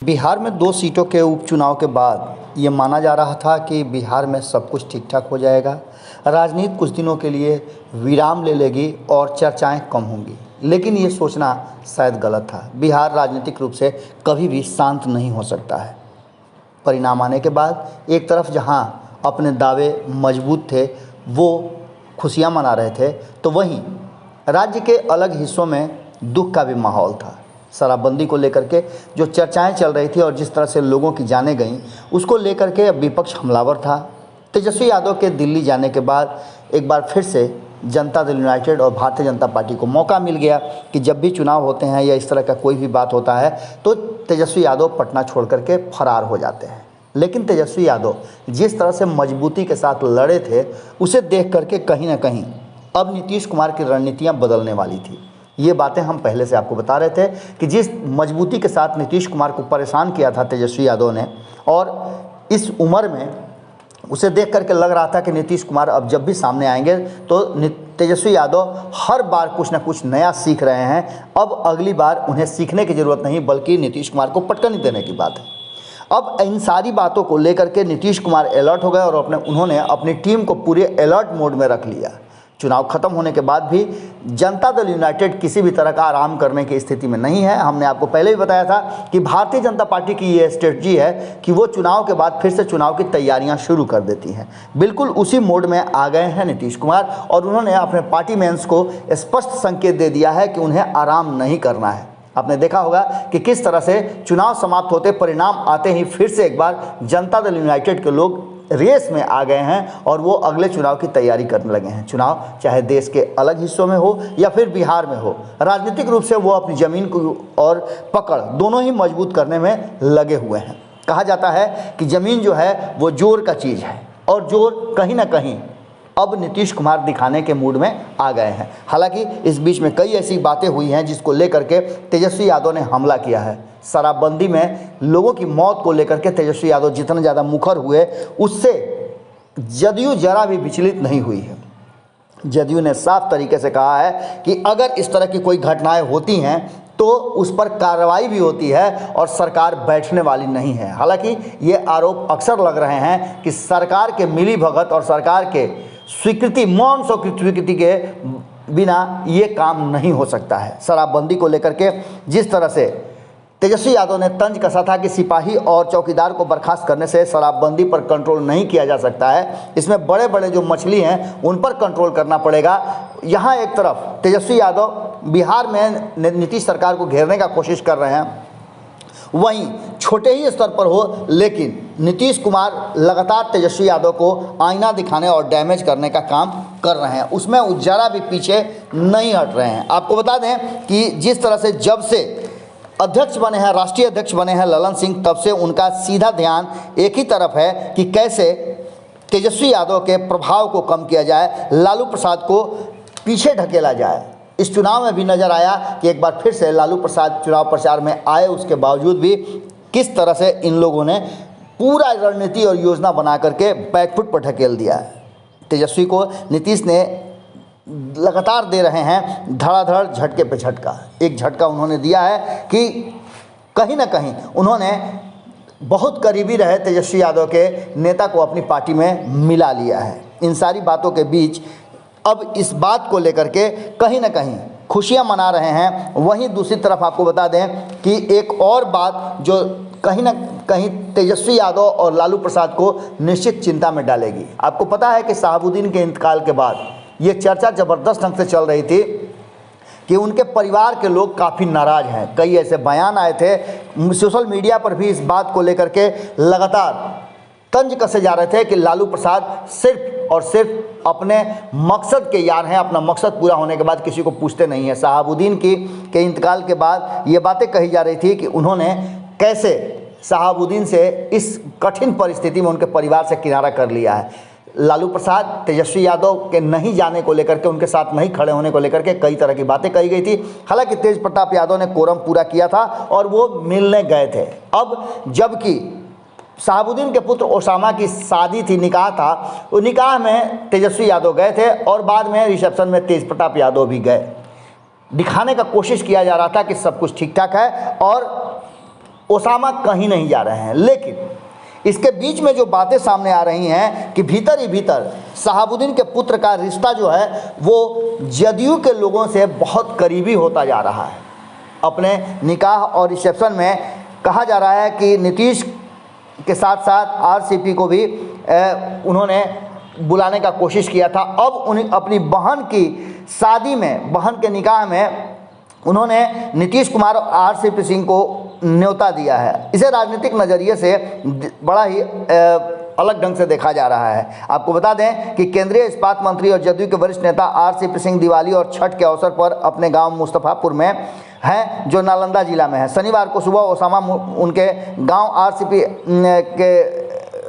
बिहार में 2 सीटों के उपचुनाव के बाद ये माना जा रहा था कि बिहार में सब कुछ ठीक ठाक हो जाएगा, राजनीति कुछ दिनों के लिए विराम ले लेगी और चर्चाएं कम होंगी। लेकिन ये सोचना शायद गलत था। बिहार राजनीतिक रूप से कभी भी शांत नहीं हो सकता है। परिणाम आने के बाद एक तरफ जहां अपने दावे मजबूत थे वो खुशियां मना रहे थे, तो वहीं राज्य के अलग हिस्सों में दुख का भी माहौल था। शराबबंदी को लेकर के जो चर्चाएं चल रही थी और जिस तरह से लोगों की जानें गईं, उसको लेकर के अब विपक्ष हमलावर था। तेजस्वी यादव के दिल्ली जाने के बाद एक बार फिर से जनता दल यूनाइटेड और भारतीय जनता पार्टी को मौका मिल गया कि जब भी चुनाव होते हैं या इस तरह का कोई भी बात होता है तो तेजस्वी यादव पटना छोड़ करके फरार हो जाते हैं। लेकिन तेजस्वी यादव जिस तरह से मजबूती के साथ लड़े थे, उसे देख करके कहीं ना कहीं अब नीतीश कुमार की रणनीतियाँ बदलने वाली थी। ये बातें हम पहले से आपको बता रहे थे कि जिस मजबूती के साथ नीतीश कुमार को परेशान किया था तेजस्वी यादव ने, और इस उम्र में उसे देख करके लग रहा था कि नीतीश कुमार अब जब भी सामने आएंगे तो तेजस्वी यादव हर बार कुछ ना कुछ नया सीख रहे हैं। अब अगली बार उन्हें सीखने की ज़रूरत नहीं, बल्कि नीतीश कुमार को पटकनी देने की बात है। अब इन सारी बातों को लेकर के नीतीश कुमार अलर्ट हो गए और उन्होंने अपनी टीम को पूरे अलर्ट मोड में रख लिया। चुनाव खत्म होने के बाद भी जनता दल यूनाइटेड किसी भी तरह का आराम करने की स्थिति में नहीं है। हमने आपको पहले भी बताया था कि भारतीय जनता पार्टी की ये स्ट्रेटजी है कि वो चुनाव के बाद फिर से चुनाव की तैयारियां शुरू कर देती हैं। बिल्कुल उसी मोड में आ गए हैं नीतीश कुमार और उन्होंने अपने पार्टी मेंस को स्पष्ट संकेत दे दिया है कि उन्हें आराम नहीं करना है। आपने देखा होगा कि किस तरह से चुनाव समाप्त होते, परिणाम आते ही फिर से एक बार जनता दल यूनाइटेड के लोग रेस में आ गए हैं और वो अगले चुनाव की तैयारी करने लगे हैं। चुनाव चाहे देश के अलग हिस्सों में हो या फिर बिहार में हो, राजनीतिक रूप से वो अपनी ज़मीन को और पकड़ दोनों ही मजबूत करने में लगे हुए हैं। कहा जाता है कि ज़मीन जो है वो जोर का चीज़ है और जोर कहीं ना कहीं अब नीतीश कुमार दिखाने के मूड में आ गए हैं। हालांकि इस बीच में कई ऐसी बातें हुई हैं जिसको लेकर के तेजस्वी यादव ने हमला किया है। शराबबंदी में लोगों की मौत को लेकर के तेजस्वी यादव जितना ज़्यादा मुखर हुए, उससे जदयू जरा भी विचलित नहीं हुई है। जदयू ने साफ तरीके से कहा है कि अगर इस तरह की कोई घटनाएं होती हैं तो उस पर कार्रवाई भी होती है और सरकार बैठने वाली नहीं है। हालांकि ये आरोप अक्सर लग रहे हैं कि सरकार के मिलीभगत और सरकार के स्वीकृति, मौन स्वीकृति के बिना ये काम नहीं हो सकता है। शराबबंदी को लेकर के जिस तरह से तेजस्वी यादव ने तंज कसा था कि सिपाही और चौकीदार को बर्खास्त करने से शराबबंदी पर कंट्रोल नहीं किया जा सकता है, इसमें बड़े बड़े जो मछली हैं उन पर कंट्रोल करना पड़ेगा। यहाँ एक तरफ तेजस्वी यादव बिहार में नीतीश सरकार को घेरने का कोशिश कर रहे हैं, वहीं छोटे ही स्तर पर हो लेकिन नीतीश कुमार लगातार तेजस्वी यादव को आईना दिखाने और डैमेज करने का काम कर रहे हैं। उसमें जरा भी पीछे नहीं हट रहे हैं। आपको बता दें कि जिस तरह से जब से अध्यक्ष बने हैं, राष्ट्रीय अध्यक्ष बने हैं ललन सिंह, तब से उनका सीधा ध्यान एक ही तरफ है कि कैसे तेजस्वी यादव के प्रभाव को कम किया जाए, लालू प्रसाद को पीछे ढकेला जाए। इस चुनाव में भी नज़र आया कि एक बार फिर से लालू प्रसाद चुनाव प्रचार में आए, उसके बावजूद भी किस तरह से इन लोगों ने पूरा रणनीति और योजना बना करके बैकफुट पर ढकेल दिया है। तेजस्वी को नीतीश ने लगातार दे रहे हैं धड़ाधड़ झटके पे झटका। एक झटका उन्होंने दिया है कि कहीं ना कहीं उन्होंने बहुत करीबी रहे तेजस्वी यादव के नेता को अपनी पार्टी में मिला लिया है। इन सारी बातों के बीच अब इस बात को लेकर के कहीं ना कहीं खुशियां मना रहे हैं। वहीं दूसरी तरफ आपको बता दें कि एक और बात जो कहीं ना कहीं तेजस्वी यादव और लालू प्रसाद को निश्चित चिंता में डालेगी। आपको पता है कि शहाबुद्दीन के इंतकाल के बाद ये चर्चा ज़बरदस्त ढंग से चल रही थी कि उनके परिवार के लोग काफ़ी नाराज़ हैं। कई ऐसे बयान आए थे, सोशल मीडिया पर भी इस बात को लेकर के लगातार तंज कसे जा रहे थे कि लालू प्रसाद सिर्फ और सिर्फ अपने मकसद के यार हैं, अपना मकसद पूरा होने के बाद किसी को पूछते नहीं हैं। शहाबुद्दीन के इंतकाल के बाद ये बातें कही जा रही थी कि उन्होंने कैसे शहाबुद्दीन से इस कठिन परिस्थिति में उनके परिवार से किनारा कर लिया है। लालू प्रसाद तेजस्वी यादव के नहीं जाने को लेकर के, उनके साथ नहीं खड़े होने को लेकर के कई तरह की बातें कही गई थी। हालांकि तेज प्रताप यादव ने कोरम पूरा किया था और वो मिलने गए थे। अब जबकि शहाबुद्दीन के पुत्र ओसामा की शादी थी, निकाह था, वो निकाह में तेजस्वी यादव गए थे और बाद में रिसेप्शन में तेज प्रताप यादव भी गए। दिखाने का कोशिश किया जा रहा था कि सब कुछ ठीक ठाक है और ओसामा कहीं नहीं जा रहे हैं। लेकिन इसके बीच में जो बातें सामने आ रही हैं कि भीतर ही भीतर शहाबुद्दीन के पुत्र का रिश्ता जो है वो जदयू के लोगों से बहुत करीबी होता जा रहा है। अपने निकाह और रिसेप्शन में कहा जा रहा है कि नीतीश के साथ साथ आरसीपी को भी उन्होंने बुलाने का कोशिश किया था। अब उन्हें अपनी बहन की शादी में, बहन के निकाह में उन्होंने नीतीश कुमार और आरसीपी सिंह को न्योता दिया है। इसे राजनीतिक नज़रिए से बड़ा ही अलग ढंग से देखा जा रहा है। आपको बता दें कि केंद्रीय इस्पात मंत्री और जदयू के वरिष्ठ नेता आरसीपी सिंह दिवाली और छठ के अवसर पर अपने गांव मुस्तफापुर में हैं, जो नालंदा जिला में है। शनिवार को सुबह ओसामा उनके गांव आरसीपी के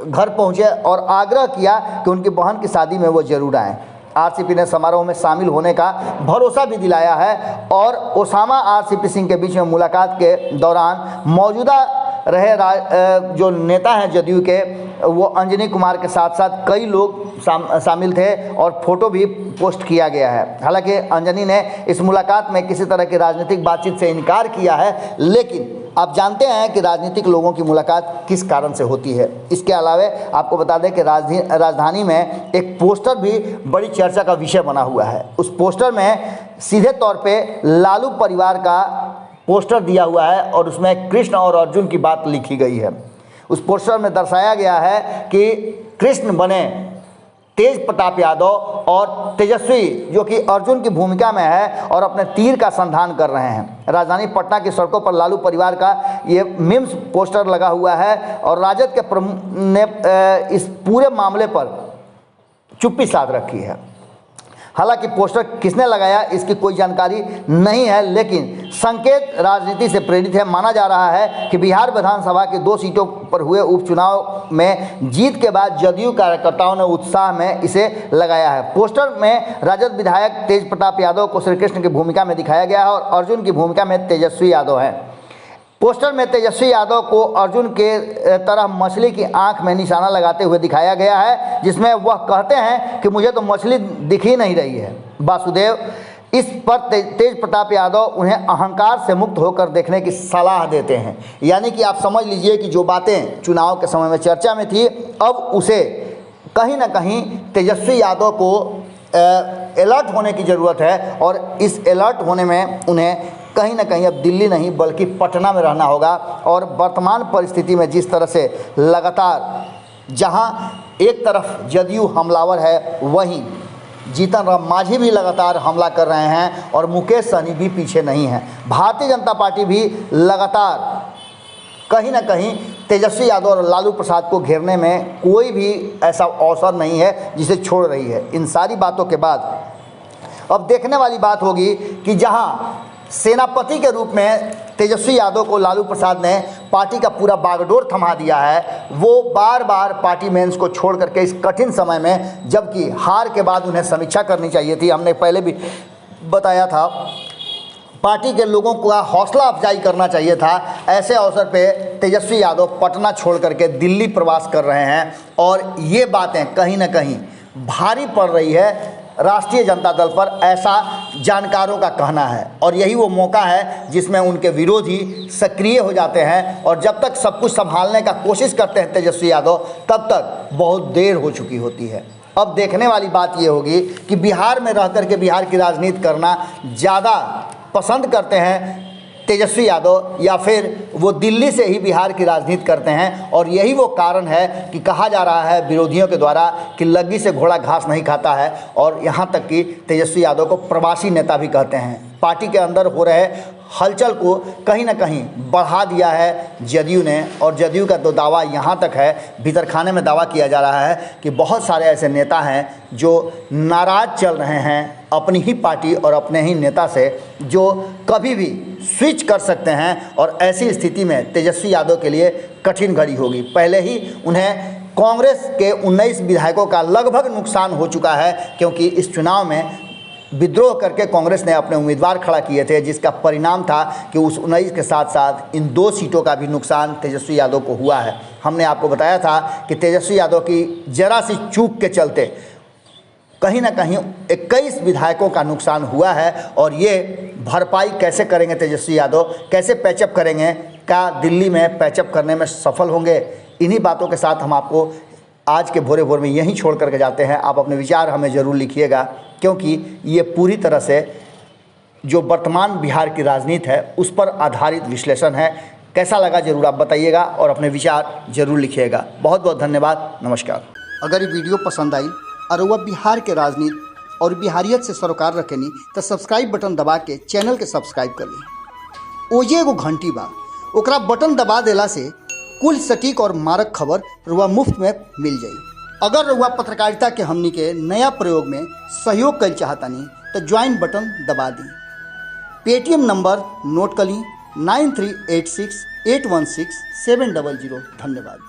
घर पहुंचे और आग्रह किया कि उनकी बहन की शादी में वो जरूर आएँ। आरसीपी ने समारोह में शामिल होने का भरोसा भी दिलाया है और ओसामा आरसीपी सिंह के बीच में मुलाकात के दौरान मौजूदा रहे जो नेता हैं जदयू के, वो अंजनी कुमार के साथ साथ कई लोग शामिल थे और फोटो भी पोस्ट किया गया है। हालांकि अंजनी ने इस मुलाकात में किसी तरह की राजनीतिक बातचीत से इनकार किया है, लेकिन आप जानते हैं कि राजनीतिक लोगों की मुलाकात किस कारण से होती है। इसके अलावा आपको बता दें कि राजधानी में एक पोस्टर भी बड़ी चर्चा का विषय बना हुआ है। उस पोस्टर में सीधे तौर पे लालू परिवार का पोस्टर दिया हुआ है और उसमें कृष्ण और अर्जुन की बात लिखी गई है। उस पोस्टर में दर्शाया गया है कि कृष्ण बने तेज प्रताप यादव और तेजस्वी जो कि अर्जुन की भूमिका में है और अपने तीर का संधान कर रहे हैं। राजधानी पटना की सड़कों पर लालू परिवार का ये मीम्स पोस्टर लगा हुआ है और राजद के प्रमुख ने इस पूरे मामले पर चुप्पी साध रखी है। हालांकि पोस्टर किसने लगाया इसकी कोई जानकारी नहीं है, लेकिन संकेत राजनीति से प्रेरित है। माना जा रहा है कि बिहार विधानसभा की 2 सीटों पर हुए उपचुनाव में जीत के बाद जदयू कार्यकर्ताओं ने उत्साह में इसे लगाया है। पोस्टर में राजद विधायक तेज प्रताप यादव को श्री कृष्ण की भूमिका में दिखाया गया है और अर्जुन की भूमिका में तेजस्वी यादव है। पोस्टर में तेजस्वी यादव को अर्जुन के तरह मछली की आंख में निशाना लगाते हुए दिखाया गया है, जिसमें वह कहते हैं कि मुझे तो मछली दिख ही नहीं रही है। वासुदेव इस पर तेज प्रताप यादव उन्हें अहंकार से मुक्त होकर देखने की सलाह देते हैं। यानी कि आप समझ लीजिए कि जो बातें चुनाव के समय में चर्चा में थी, अब उसे कहीं ना कहीं तेजस्वी यादव को अलर्ट होने की ज़रूरत है और इस अलर्ट होने में उन्हें कहीं ना कहीं अब दिल्ली नहीं बल्कि पटना में रहना होगा। और वर्तमान परिस्थिति में जिस तरह से लगातार जहां एक तरफ जदयू हमलावर है, वहीं जीतन राम मांझी भी लगातार हमला कर रहे हैं और मुकेश सहनी भी पीछे नहीं है। भारतीय जनता पार्टी भी लगातार कहीं ना कहीं तेजस्वी यादव और लालू प्रसाद को घेरने में कोई भी ऐसा अवसर नहीं है जिसे छोड़ रही है। इन सारी बातों के बाद अब देखने वाली बात होगी कि जहां सेनापति के रूप में तेजस्वी यादव को लालू प्रसाद ने पार्टी का पूरा बागडोर थमा दिया है, वो बार बार पार्टी मेंस को छोड़ करके इस कठिन समय में, जबकि हार के बाद उन्हें समीक्षा करनी चाहिए थी, हमने पहले भी बताया था, पार्टी के लोगों का हौसला अफजाई करना चाहिए था। ऐसे अवसर पे तेजस्वी यादव पटना छोड़ करके दिल्ली प्रवास कर रहे हैं और ये बातें कहीं ना कहीं भारी पड़ रही है राष्ट्रीय जनता दल पर, ऐसा जानकारों का कहना है। और यही वो मौका है जिसमें उनके विरोधी सक्रिय हो जाते हैं और जब तक सब कुछ संभालने का कोशिश करते हैं तेजस्वी यादव, तब तक बहुत देर हो चुकी होती है। अब देखने वाली बात ये होगी कि बिहार में रह कर के बिहार की राजनीति करना ज़्यादा पसंद करते हैं तेजस्वी यादव या फिर वो दिल्ली से ही बिहार की राजनीति करते हैं। और यही वो कारण है कि कहा जा रहा है विरोधियों के द्वारा कि लग्गी से घोड़ा घास नहीं खाता है और यहाँ तक कि तेजस्वी यादव को प्रवासी नेता भी कहते हैं। पार्टी के अंदर हो रहे हलचल को कहीं ना कहीं बढ़ा दिया है जदयू ने। और जदयू का तो दावा यहाँ तक है, भीतर खाने में दावा किया जा रहा है कि बहुत सारे ऐसे नेता हैं जो नाराज़ चल रहे हैं अपनी ही पार्टी और अपने ही नेता से, जो कभी भी स्विच कर सकते हैं। और ऐसी स्थिति में तेजस्वी यादव के लिए कठिन घड़ी होगी। पहले ही उन्हें कांग्रेस के 19 विधायकों का लगभग नुकसान हो चुका है, क्योंकि इस चुनाव में विद्रोह करके कांग्रेस ने अपने उम्मीदवार खड़ा किए थे, जिसका परिणाम था कि उस 19 के साथ साथ इन 2 सीटों का भी नुकसान तेजस्वी यादव को हुआ है। हमने आपको बताया था कि तेजस्वी यादव की जरा सी चूक के चलते कहीं ना कहीं 21 विधायकों का नुकसान हुआ है और ये भरपाई कैसे करेंगे तेजस्वी यादव, कैसे पैचअप करेंगे, क्या दिल्ली में पैचअप करने में सफल होंगे? इन्हीं बातों के साथ हम आपको आज के भोरे भोर में यहीं छोड़ करके जाते हैं। आप अपने विचार हमें ज़रूर लिखिएगा, क्योंकि ये पूरी तरह से जो वर्तमान बिहार की राजनीति है उस पर आधारित विश्लेषण है। कैसा लगा ज़रूर आप बताइएगा और अपने विचार ज़रूर लिखिएगा। बहुत बहुत धन्यवाद, नमस्कार। अगर ये वीडियो पसंद आई और वह बिहार के राजनीति और बिहारियत से सरोकार रखेनी तो सब्सक्राइब बटन दबा के चैनल के सब्सक्राइब कर ली। ओजे एगो घंटी बा, ओकरा बटन दबा देला से कुल सटीक और मारक खबर रुआ मुफ्त में मिल जाई। अगर रुआ पत्रकारिता के हमनी के नया प्रयोग में सहयोग कर चाहतानी तो ज्वाइन बटन दबा दी। पेटीएम नंबर नोट कर ली 9386816700। धन्यवाद।